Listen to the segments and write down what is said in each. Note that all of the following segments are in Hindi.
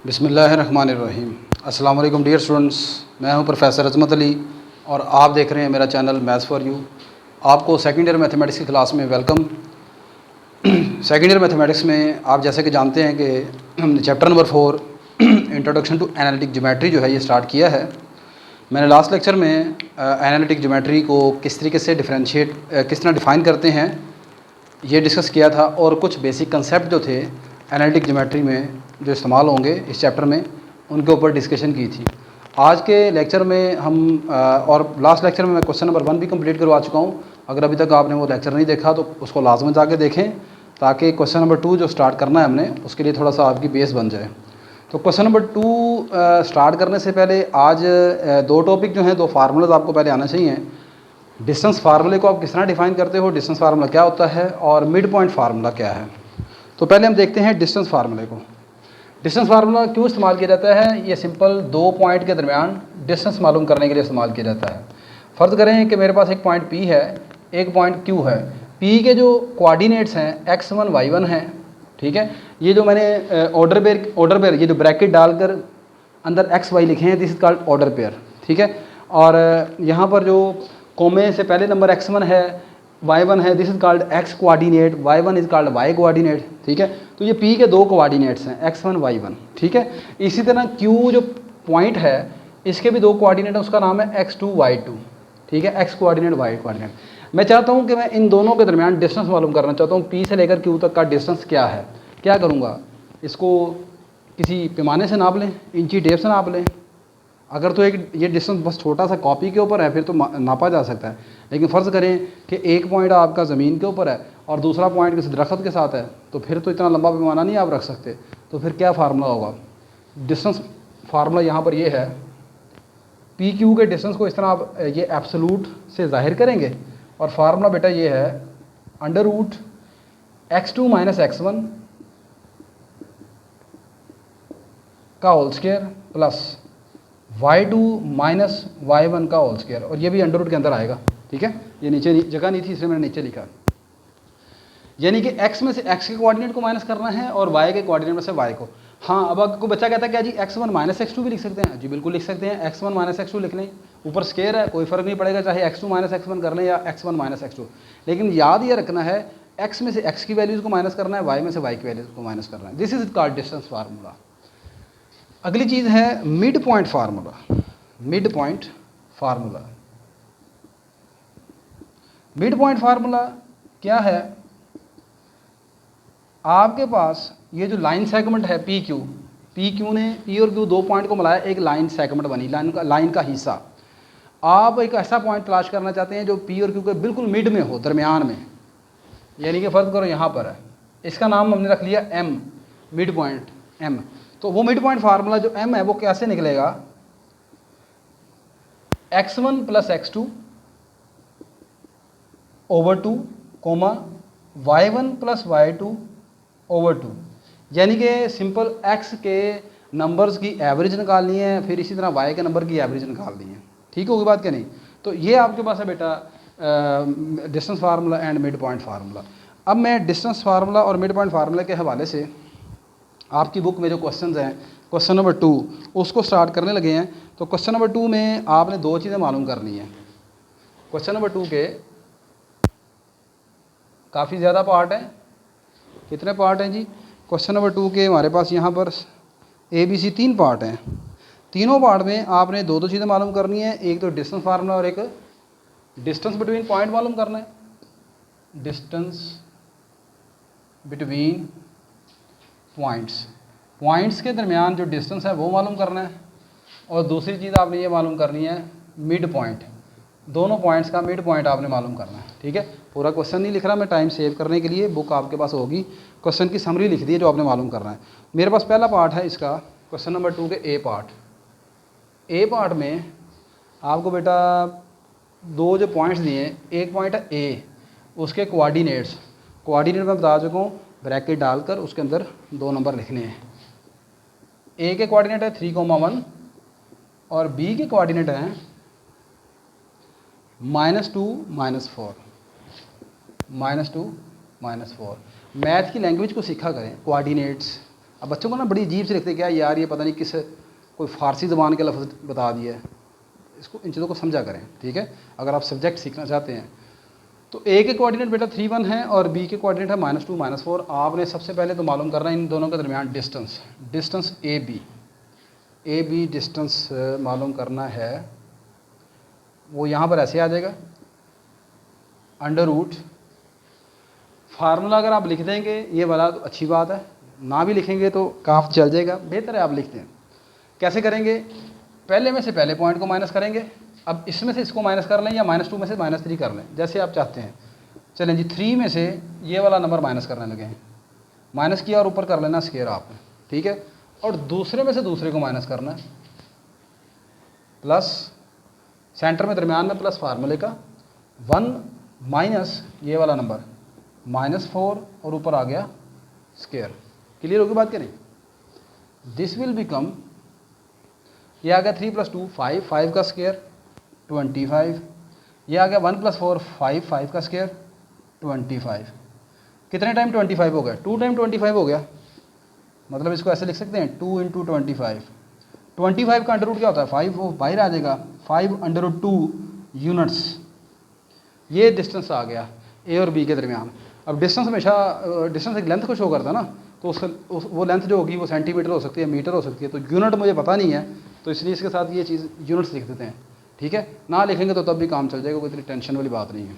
बिस्मिल्लाहिर्रहमानिर्रहीम। अस्सलाम वालेकुम डियर स्टूडेंट्स, मैं हूं प्रोफेसर अजमत अली और आप देख रहे हैं मेरा चैनल मैथ्स फॉर यू। आपको सेकेंड ईयर मैथमेटिक्स की क्लास में वेलकम। सेकेंड ईयर मैथमेटिक्स में आप जैसे कि जानते हैं कि हमने chapter number 4 introduction to analytic geometry जो है ये स्टार्ट किया है। मैंने लास्ट लेक्चर में एनालिटिक ज्योमेट्री को किस तरीके से डिफरेंशिएट किस तरह डिफ़ाइन करते हैं ये डिस्कस किया था, और कुछ बेसिक कंसेप्ट जो थे एनालिटिक ज्योमेट्री में जो इस्तेमाल होंगे इस चैप्टर में उनके ऊपर डिस्कशन की थी। आज के लेक्चर में हम और लास्ट लेक्चर में मैं क्वेश्चन नंबर 1 भी कंप्लीट करवा चुका हूँ। अगर अभी तक आपने वो लेक्चर नहीं देखा तो उसको लाजमन जाके देखें, ताकि क्वेश्चन नंबर 2 जो स्टार्ट करना है हमने उसके लिए थोड़ा सा आपकी बेस बन जाए। तो क्वेश्चन नंबर 2 स्टार्ट करने से पहले आज दो टॉपिक जो हैं, दो फार्मूलाज आपको पहले आना चाहिए। डिस्टेंस फार्मूले को आप किस तरह डिफ़ाइन करते हो, डिस्टेंस फार्मूला क्या होता है और मिड पॉइंट फार्मूला क्या है। तो पहले हम देखते हैं डिस्टेंस फार्मूले को। डिस्टेंस फार्मूला क्यों इस्तेमाल किया जाता है? ये सिंपल दो पॉइंट के दरमियान डिस्टेंस मालूम करने के लिए इस्तेमाल किया जाता है। फ़र्ज़ करें कि मेरे पास एक पॉइंट P है, एक पॉइंट Q है। P के जो कोऑर्डिनेट्स हैं x1 y1 हैं, ठीक है। ये जो मैंने ऑर्डर पेयर ये जो ब्रैकेट डालकर अंदर x y लिखे हैं, this is called order pair, ठीक है। और यहाँ पर जो कोमे से पहले नंबर x1 है, y1 है, this is called x coordinate, y1 is called y coordinate, ठीक है। तो ये P के दो कोऑर्डिनेट्स हैं x1 y1, ठीक है। इसी तरह Q जो पॉइंट है इसके भी दो कोऑर्डिनेट है, उसका नाम है x2 y2, ठीक है, x कोऑर्डिनेट y कोऑर्डिनेट। मैं चाहता हूँ कि मैं इन दोनों के दरमियान डिस्टेंस मालूम करना चाहता हूँ, P से लेकर Q तक का डिस्टेंस क्या है। क्या करूँगा, इसको किसी पैमाने से नाप लें, इंची टेप से नाप लें। अगर तो एक ये डिस्टेंस बस छोटा सा कॉपी के ऊपर है फिर तो नापा जा सकता है, लेकिन फ़र्ज़ करें कि एक पॉइंट आपका ज़मीन के ऊपर है और दूसरा पॉइंट किसी दरख्त के साथ है, तो फिर तो इतना लंबा पैमाना नहीं आप रख सकते। तो फिर क्या फार्मूला होगा? डिस्टेंस फार्मूला यहाँ पर ये है, पी क्यू के डिस्टेंस को इस तरह आप ये एब्सोलूट से ज़ाहिर करेंगे, और फार्मूला बेटा ये है under root x2 minus x1 का whole square plus y2 minus y1 का होल स्क्वायर, और ये भी अंडर रूट के अंदर आएगा, ठीक है। ये नीचे जगह नहीं थी इसलिए मैंने नीचे लिखा। यानी कि x में से x के कोऑर्डिनेट को माइनस करना है और y के कोऑर्डिनेट में से y को। हाँ, अब आपको बच्चा कहता है क्या जी x1 माइनस x2 भी लिख सकते हैं? जी बिल्कुल लिख सकते हैं, x1 माइनस x2 लिख लें, ऊपर स्क्वायर है, कोई फ़र्क नहीं पड़ेगा चाहे x2 माइनस x1 कर लें या x1 माइनस x2। लेकिन याद ये रखना है x में से x की वैल्यूज़ को माइनस करना है, y में से y की वैल्यूज़ को माइनस करना है। This is called distance formula. अगली चीज़ है mid point formula. Mid point formula, mid point formula क्या है? आपके पास ये जो लाइन सेगमेंट है पी क्यू ने पी और क्यू दो पॉइंट को मिलाया, एक लाइन सेगमेंट बनी, लाइन का हिस्सा। आप एक ऐसा पॉइंट तलाश करना चाहते हैं जो पी और क्यू के बिल्कुल मिड में हो, दरमियान में। यानी कि फ़र्ज़ करो यहाँ पर है, इसका नाम हमने रख लिया एम, मिड पॉइंट एम। तो वो मिड पॉइंट फार्मूला जो एम है वो कैसे निकलेगा? x1 plus x2 over 2 comma y1 plus y2 over 2। यानी कि सिंपल x के नंबर्स की एवरेज निकालनी है, फिर इसी तरह y के नंबर की एवरेज निकालनी है। ठीक होगी बात क्या नहीं? तो ये आपके पास है बेटा distance formula and mid point formula. अब मैं डिस्टेंस फार्मूला और मिड पॉइंट फार्मूला के हवाले से आपकी बुक में जो क्वेश्चंस हैं, क्वेश्चन नंबर 2 उसको स्टार्ट करने लगे हैं। तो क्वेश्चन नंबर 2 में आपने दो चीज़ें मालूम करनी है। क्वेश्चन नंबर 2 के काफ़ी ज़्यादा पार्ट हैं। कितने पार्ट हैं जी? क्वेश्चन नंबर 2 के हमारे पास यहाँ पर ABC 3 पार्ट हैं। तीनों पार्ट में आपने दो दो चीज़ें मालूम करनी है, एक तो डिस्टेंस फार्मूला और एक डिस्टेंस बिटवीन पॉइंट मालूम करना है। डिस्टेंस बिटवीन पॉइंट्स के दरमियान जो डिस्टेंस है वो मालूम करना है, और दूसरी चीज़ आपने ये मालूम करनी है मिड पॉइंट, दोनों पॉइंट्स का मिड पॉइंट आपने मालूम करना है, ठीक है। पूरा क्वेश्चन नहीं लिख रहा मैं, टाइम सेव करने के लिए बुक आपके पास होगी, क्वेश्चन की समरी लिख दी है जो आपने मालूम करना है। मेरे पास पहला पार्ट है इसका, क्वेश्चन नंबर 2 के ए पार्ट में आपको बेटा दो जो पॉइंट्स दिए हैं, एक पॉइंट है ए, उसके कोऑर्डिनेट मैं बता चुका हूँ, ब्रैकेट डालकर उसके अंदर दो नंबर लिखने हैं। ए के कोऑर्डिनेट है 3,1 और बी के कोऑर्डिनेट हैं -2 -4, -2 -4। मैथ की लैंग्वेज को सीखा करें, कोऑर्डिनेट्स, अब बच्चों को ना बड़ी अजीब से लिखते क्या यार, ये पता नहीं किस कोई फ़ारसी ज़बान के लफ्ज़ बता दिया है। इसको इन चीज़ों को समझा करें, ठीक है। अगर आप सब्जेक्ट सीखना चाहते हैं तो ए के कोऑर्डिनेट बेटा 3 1 है और बी के कोऑर्डिनेट है -2 -4। आपने सबसे पहले तो मालूम करना है इन दोनों के दरमियान distance, distance A B distance मालूम करना है। वो यहाँ पर ऐसे आ जाएगा, अंडर रूट फार्मूला अगर आप लिख देंगे ये वाला तो अच्छी बात है, ना भी लिखेंगे तो काम चल जाएगा, बेहतर है आप लिखते हैं। कैसे करेंगे, पहले में से पहले पॉइंट को माइनस करेंगे। अब इसमें से इसको माइनस कर लें या -2 में से -3 कर लें, जैसे आप चाहते हैं। चलें जी, 3 में से ये वाला नंबर माइनस करने लगे हैं, माइनस किया और ऊपर कर लेना स्क्वायर आपने, ठीक है। और दूसरे में से दूसरे को माइनस करना है, प्लस सेंटर में दरमियान में प्लस फार्मूले का 1 माइनस ये वाला नंबर -4 और ऊपर आ गया स्क्वायर। क्लियर होगी बात करें। दिस विल बिकम, ये आ गया 3 + 2 5, 5 का स्क्वायर 25। ये आ गया 1 + 4 5, 5 का स्क्वायर 25। कितने टाइम 25 हो गया, 2 टाइम 25 हो गया। मतलब इसको ऐसे लिख सकते हैं 2 × 25। 25 का अंडर रूट क्या होता है 5, वो बाहर आ जाएगा 5 √2 यूनिट्स। ये डिस्टेंस आ गया ए और बी के दरमियान। अब डिस्टेंस हमेशा डिस्टेंस एक लेंथ को शो करता है ना, तो वो लेंथ जो होगी वो सेंटीमीटर हो सकती है, मीटर हो सकती है। तो यूनिट मुझे पता नहीं है, तो इसलिए इसके साथ ये चीज़ यूनिट्स लिख देते हैं, ठीक है। ना लिखेंगे तो तब भी काम चल जाएगा, कोई इतनी टेंशन वाली बात नहीं है।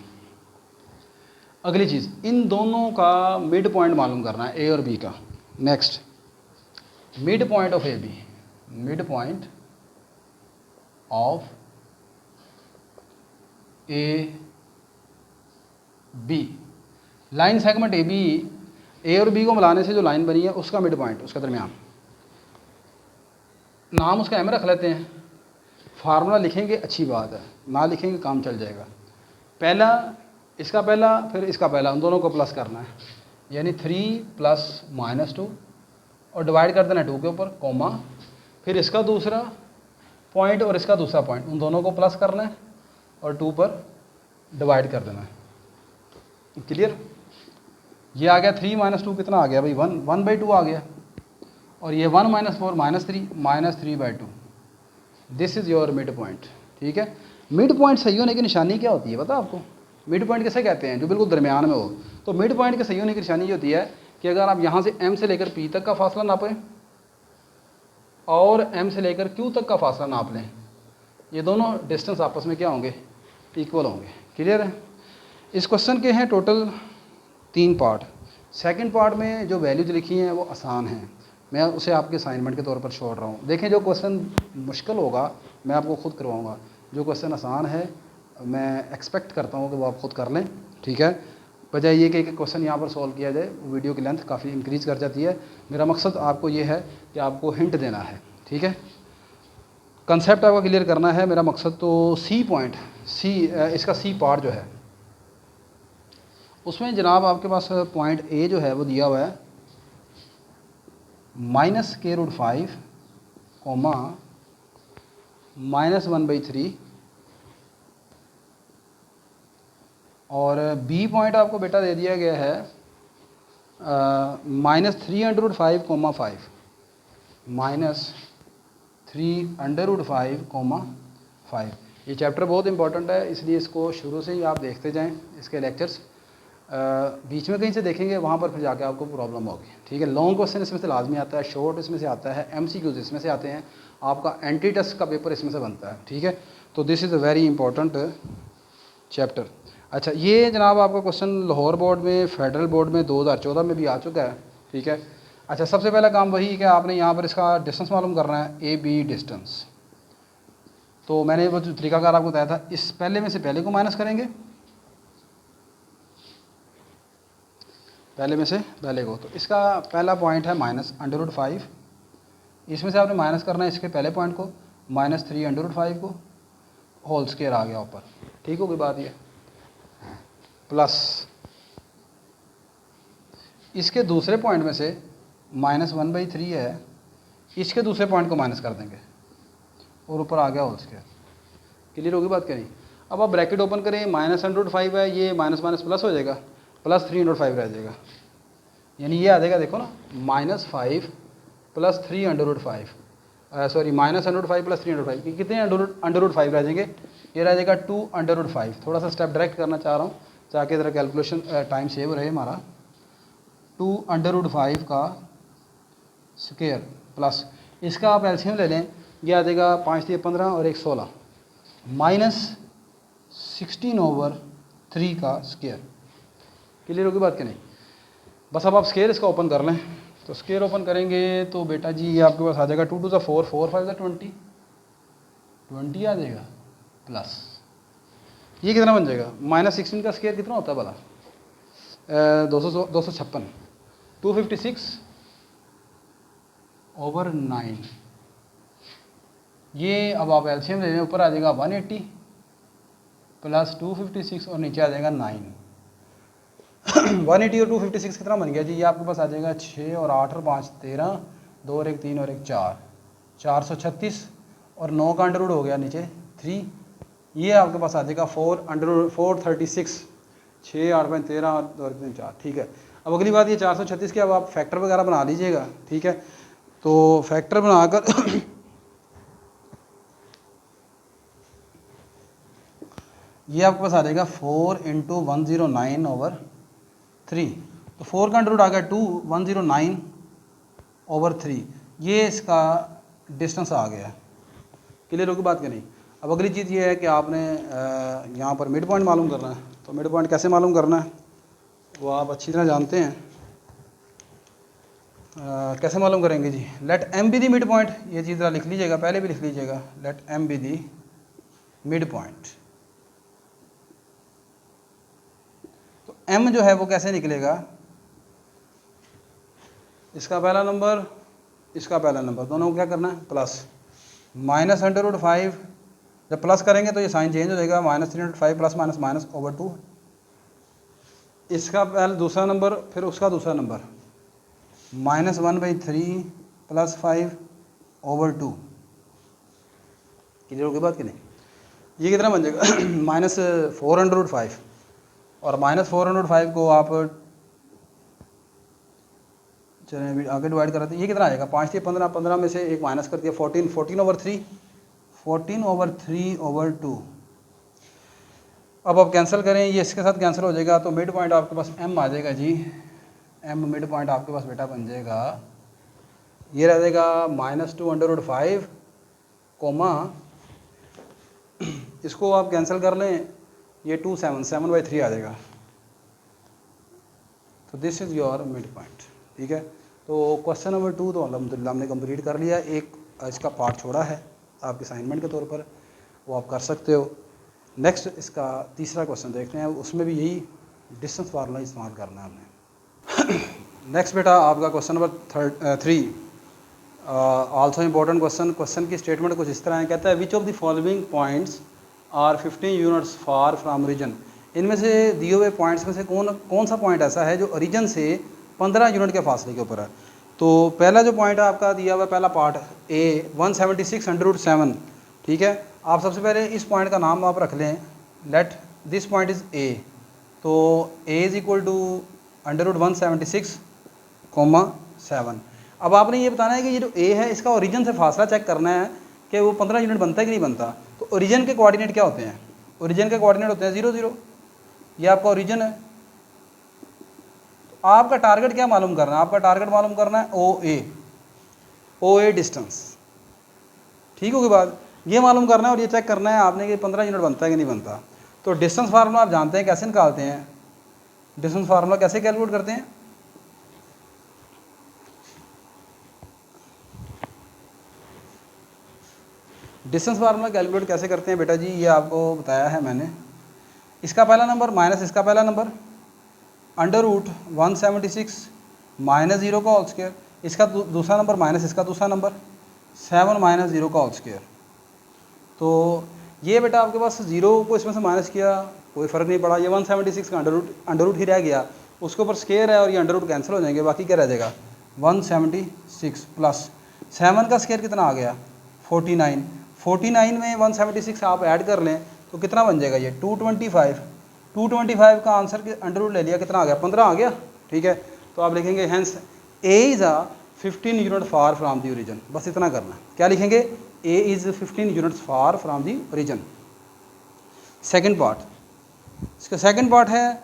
अगली चीज़, इन दोनों का मिड पॉइंट मालूम करना है, ए और बी का। Next, mid point of A B, mid point of A B, line segment A B, A और बी को मिलाने से जो लाइन बनी है उसका मिड पॉइंट, उसका दरमियान। नाम उसका एम रख लेते हैं, फार्मूला लिखेंगे अच्छी बात है, ना लिखेंगे काम चल जाएगा। पहला इसका पहला फिर इसका पहला, उन दोनों को प्लस करना है, यानी 3 + -2 और डिवाइड कर देना 2 के ऊपर, कॉमा, फिर इसका दूसरा पॉइंट और इसका दूसरा पॉइंट, उन दोनों को प्लस करना है और 2 पर डिवाइड कर देना है। क्लियर। ये आ गया 3 - 2 कितना आ गया भाई 1/2 आ गया, और ये 1 - 4 -3 -3/2। This is your mid point, ठीक है। मिड पॉइंट सही होने की निशानी क्या होती है पता आपको, मिड पॉइंट किसे कहते हैं, जो बिल्कुल दरमियान में हो। तो मिड पॉइंट के सही होने की निशानी ये होती है कि अगर आप यहाँ से एम से लेकर पी तक का फासला नापें और एम से लेकर क्यू तक का फासला नाप लें, ये दोनों डिस्टेंस आपस में क्या होंगे, इक्वल होंगे। क्लियर है। इस क्वेश्चन के हैं टोटल 3 पार्ट। सेकंड पार्ट में जो वैल्यूज लिखी हैं वो आसान हैं, मैं उसे आपके असाइनमेंट के तौर पर छोड़ रहा हूँ। देखें, जो क्वेश्चन मुश्किल होगा मैं आपको खुद करवाऊँगा, जो क्वेश्चन आसान है मैं एक्सपेक्ट करता हूँ कि वो आप खुद कर लें, ठीक है। बजाय ये कि एक क्वेश्चन यहाँ पर सॉल्व किया जाए, वीडियो की लेंथ काफ़ी इंक्रीज़ कर जाती है। मेरा मकसद आपको ये है कि आपको हिंट देना है, ठीक है। कंसेप्ट आपका क्लियर करना है मेरा मकसद। तो सी पॉइंट, इसका सी पार्ट जो है उसमें जनाब आपके पास पॉइंट ए जो है वो दिया हुआ है -k√5, -1/3, और बी पॉइंट आपको बेटा दे दिया गया है -3√5, -3√5, ये चैप्टर बहुत इंपॉर्टेंट है, इसलिए इसको शुरू से ही आप देखते जाएं, इसके लेक्चर्स। बीच में कहीं से देखेंगे वहाँ पर फिर जाके आपको प्रॉब्लम होगी, ठीक है। लॉन्ग क्वेश्चन इसमें से लाजमी आता है, शॉर्ट इसमें से आता है, MCQs इसमें से आते हैं, आपका एंटी टेस्ट का पेपर इसमें से बनता है, ठीक है। तो this is a very important chapter. अच्छा, ये जनाब आपका क्वेश्चन लाहौर बोर्ड में, फेडरल बोर्ड में 2014 में भी आ चुका है, ठीक है। अच्छा, सबसे पहला काम वही है कि आपने यहाँ पर इसका डिस्टेंस मालूम करना है, AB डिस्टेंस। तो मैंने वो जो तरीकाकार आपको बताया था, इस पहले में से पहले को माइनस करेंगे, पहले में से पहले को। तो इसका पहला पॉइंट है -√5, इसमें से आपने माइनस करना है इसके पहले पॉइंट को, -3√5 को, होल स्क्वायर आ गया ऊपर, ठीक होगी बात ये। प्लस इसके दूसरे पॉइंट में से -1/3 है, इसके दूसरे पॉइंट को माइनस कर देंगे और ऊपर आ गया होल स्क्वायर। क्लियर होगी बात करें। अब आप ब्रैकेट ओपन करें, -√5 है, ये माइनस माइनस प्लस हो जाएगा, +3/5 रह जाएगा, यानी ये आ जाएगा, देखो ना, -5 प्लस 3/5 सॉरी -√5 प्लस 3/5 कितने √5 रह जाएंगे? ये रह जाएगा 2/5। थोड़ा सा स्टेप डायरेक्ट करना चाह रहा हूँ ताकि ज़रा कैलकुलेशन टाइम सेव रहे हमारा। 2/5 का स्क्वायर प्लस इसका आप एलसीएम ले लें, ये आ जाएगा 5×3 = 15 और 1 16 -16/3 का स्क्वायर। क्लियर होगी बात कि नहीं? बस अब आप स्केल इसका ओपन कर लें। तो स्केल ओपन करेंगे तो बेटा जी ये आपके पास आ जाएगा 2 × 4 4 5 20 20 आ जाएगा प्लस ये कितना बन जाएगा? -16 का स्केयर कितना होता है भला? 256 256/9। ये अब आप एलसीएम ले लें, ऊपर आ जाएगा 180 प्लस 256 और नीचे आ जाएगा 9। 180 और 256 कितना बन गया जी? ये आपके पास आ जाएगा 6 और 8 और 5 13, 2 और 1 3 और 1 4 436 और 9 का अंडर रूट हो गया नीचे 3। ये आपके पास आ जाएगा 436 6 8 5 13 और 2 और 3 4। ठीक है, अब अगली बात ये 436 के अब आप फैक्टर वगैरह बना लीजिएगा। ठीक है, तो फैक्टर बनाकर ये आपके पास आ जाएगा 4 × 109/3। तो 4 का अंडर रूट आ गया 2 109/3। ये इसका डिस्टेंस आ गया। क्लियर होगी बात कि नहीं? अब अगली चीज़ ये है कि आपने यहाँ पर मिड पॉइंट मालूम करना है। तो मिड पॉइंट कैसे मालूम करना है वो आप अच्छी तरह जानते हैं। कैसे मालूम करेंगे जी? Let m be the mid point. ये चीज़ ज़रा लिख लीजिएगा, पहले भी लिख लीजिएगा। Let m be the mid point. तो m जो है वो कैसे निकलेगा? इसका पहला नंबर, इसका पहला नंबर, दोनों को क्या करना है? प्लस -√5। जब प्लस करेंगे तो ये साइन चेंज हो जाएगा, -3/5 प्लस -/2। इसका पहला दूसरा नंबर, फिर उसका दूसरा नंबर, -1/3 प्लस 5/2। क्लियर होगी बात कि नहीं? ये कितना बन जाएगा? -4/5 और -4/5 को आप चलिए अभी आगे डिवाइड कराते हैं। ये कितना आएगा? 5×3 = 15 में से एक माइनस कर दिया 14 14/3 14/3/2। अब आप कैंसिल करें, ये इसके साथ कैंसिल हो जाएगा तो मिड पॉइंट आपके पास m आ जाएगा जी। m मिड पॉइंट आपके पास बेटा बन जाएगा, ये रह जाएगा -2/5 कोमा, इसको आप कैंसिल कर लें, ये 2 7 7/3 आ जाएगा। तो this is your mid point. ठीक है, तो क्वेश्चन नंबर 2 तो अल्हम्दुलिल्लाह हमने कंप्लीट कर लिया। एक इसका पार्ट छोड़ा है आपके असाइनमेंट के तौर पर, वो आप कर सकते हो। नेक्स्ट इसका तीसरा क्वेश्चन देखते हैं, उसमें भी यही डिस्टेंस फार्मूला इस्तेमाल करना है हमने। नेक्स्ट बेटा आपका question number 3 also important question. Question की स्टेटमेंट कुछ इस तरह है, कहता है which of the following points are 15 units far from origin. इनमें से दिए हुए पॉइंट्स में से कौन सा पॉइंट ऐसा है जो ओरिजिन से 15 यूनिट के फासले के ऊपर है? तो पहला जो पॉइंट है आपका दिया हुआ, पहला पार्ट ए 176/7। ठीक है, आप सबसे पहले इस पॉइंट का नाम आप रख लें, let this point is a. तो ए इज़ इक्वल टू √176,7। अब आपने ये बताना है कि ये जो ए है इसका ओरिजिन से फासला चेक करना है कि वो 15 यूनिट बनता है कि नहीं बनता। तो ओरिजिन के कोऑर्डिनेट क्या होते हैं? ओरिजिन के कोऑर्डिनेट होते हैं 0 0। ये आपका ओरिजिन है। तो आपका टारगेट क्या मालूम करना है? आपका टारगेट मालूम करना है ओ ए डिस्टेंस। ठीक होगी बात? ये मालूम करना है और ये चेक करना है आपने कि 15 यूनिट बनता है कि नहीं बनता। तो डिस्टेंस फार्मूला आप जानते हैं कैसे निकालते हैं? डिस्टेंस फार्मूला कैसे कैलकुलेट करते हैं? डिस्टेंस फार्मूला कैलकुलेट कैसे करते हैं बेटा जी? ये आपको बताया है मैंने। इसका पहला नंबर माइनस इसका पहला नंबर, √176 - 0 का होल स्क्वायर। इसका दूसरा नंबर माइनस इसका दूसरा नंबर 7 - 0 का होल स्क्वायर। तो ये बेटा आपके पास 0 को इसमें से माइनस किया, कोई फ़र्क नहीं पड़ा, ये 176 का अंडर रूट ही रह गया, उसके ऊपर स्क्वायर है और ये अंडर रूट कैंसिल हो जाएंगे, बाकी क्या रह जाएगा 176 प्लस 7 का स्क्वायर कितना आ गया 49। 49 में 176 आप ऐड कर लें तो कितना बन जाएगा ये 225। 225 का आंसर के अंडर रूट ले लिया, कितना आ गया 15 आ गया। ठीक है, तो आप लिखेंगे hence A is a 15 unit far from the origin, बस इतना करना है। क्या लिखेंगे? A is 15 units far from the origin. Second part, इसका सेकेंड पार्ट है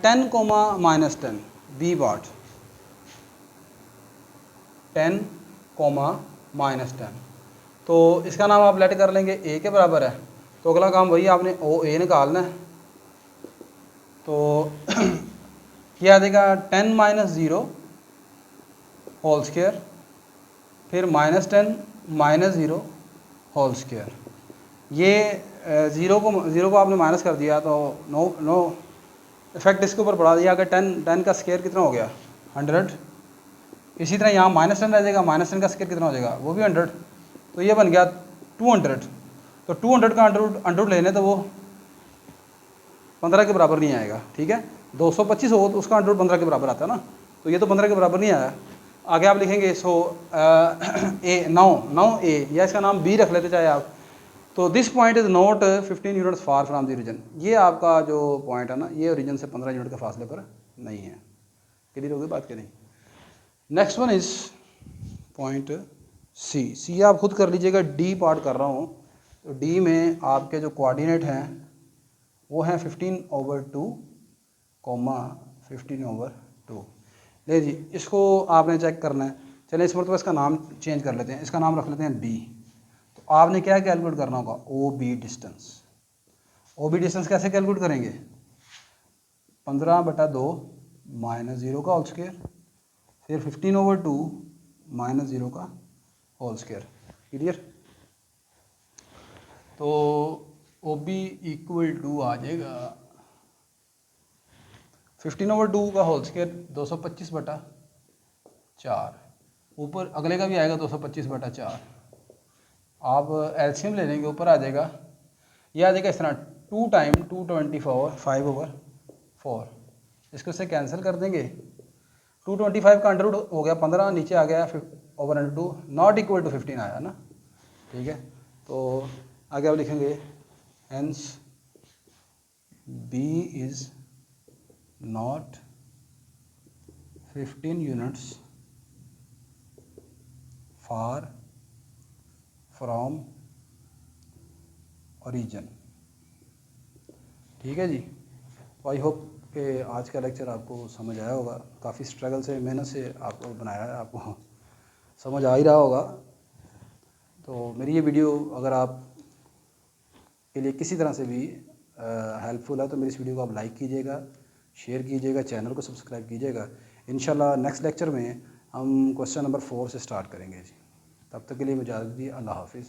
10 comma minus 10, B part 10 comma minus 10। तो इसका नाम आप लेट कर लेंगे ए के बराबर है। तो अगला काम वही, आपने ओ ए निकालना है। तो ये आ जाएगा 10 माइनस 0 होल स्क्वायर, फिर माइनस 10 माइनस 0 होल स्क्वायर। ये ज़ीरो को आपने माइनस कर दिया तो नो इफेक्ट इसके ऊपर पड़ा दिया। अगर 10 का स्क्वायर कितना हो गया? 100। इसी तरह यहाँ माइनस 10 रह जाएगा, माइनस 10 का स्क्वायर कितना हो जाएगा? वो भी 100। तो ये बन गया 200। तो 200 का अंडर लेने तो वो 15 के बराबर नहीं आएगा, ठीक है। 225 हो तो उसका अंडर 15 के बराबर आता है ना, तो ये तो 15 के बराबर नहीं आया। आगे आप लिखेंगे सो ए 9 ए, या इसका नाम बी रख लेते चाहे आप। तो this point is not 15 units far from the origin. ये आपका जो पॉइंट है ना, ये ओरिजिन से 15 यूनिट के फासले पर नहीं है। क्लियर होगी बात? के नहीं। Next one is point C आप खुद कर लीजिएगा, डी पार्ट कर रहा हूँ। तो डी में आपके जो कोऑर्डिनेट हैं वो हैं 15/2 कोमा 15/2। ले जी, इसको आपने चेक करना है। चलिए इस मरतबा इसका नाम चेंज कर लेते हैं, इसका नाम रख लेते हैं बी। तो आपने क्या कैलकुलेट करना होगा? O B distance. O B distance कैसे कैलकुलेट करेंगे? 15/2 माइनस 0 का होल स्क्वायर, फिर 15/2 माइनस 0 का होल स्क्वायर। क्लियर? तो ओ बी इक्वल टू आ जाएगा 15/2 का होल स्क्वायर 225/4। ऊपर अगले का भी आएगा 225/4। आप एलसीएम ले लेंगे, ऊपर आ जाएगा, ये आ जाएगा इस तरह 2 टाइम 224 5/4। इसको से कैंसिल कर देंगे। 225 का अंडर रूट हो गया 15, नीचे आ गया /2, नॉट इक्वल टू 15 आया ना, ठीक है। तो आगे आप लिखेंगे hence B is not 15 units far from origin. ठीक है जी। तो आई होप कि आज का लेक्चर आपको समझ आया होगा। काफ़ी स्ट्रगल से, मेहनत से आपको बनाया है, आपको समझ आ ही रहा होगा। तो मेरी ये वीडियो अगर आप के लिए किसी तरह से भी हेल्पफुल है तो मेरी इस वीडियो को आप लाइक कीजिएगा, शेयर कीजिएगा, चैनल को सब्सक्राइब कीजिएगा। इंशाल्लाह नेक्स्ट लेक्चर में हम क्वेश्चन नंबर 4 से स्टार्ट करेंगे जी। तब तक के लिए मुझे इजाज़त दीजिए। अल्लाह हाफिज़।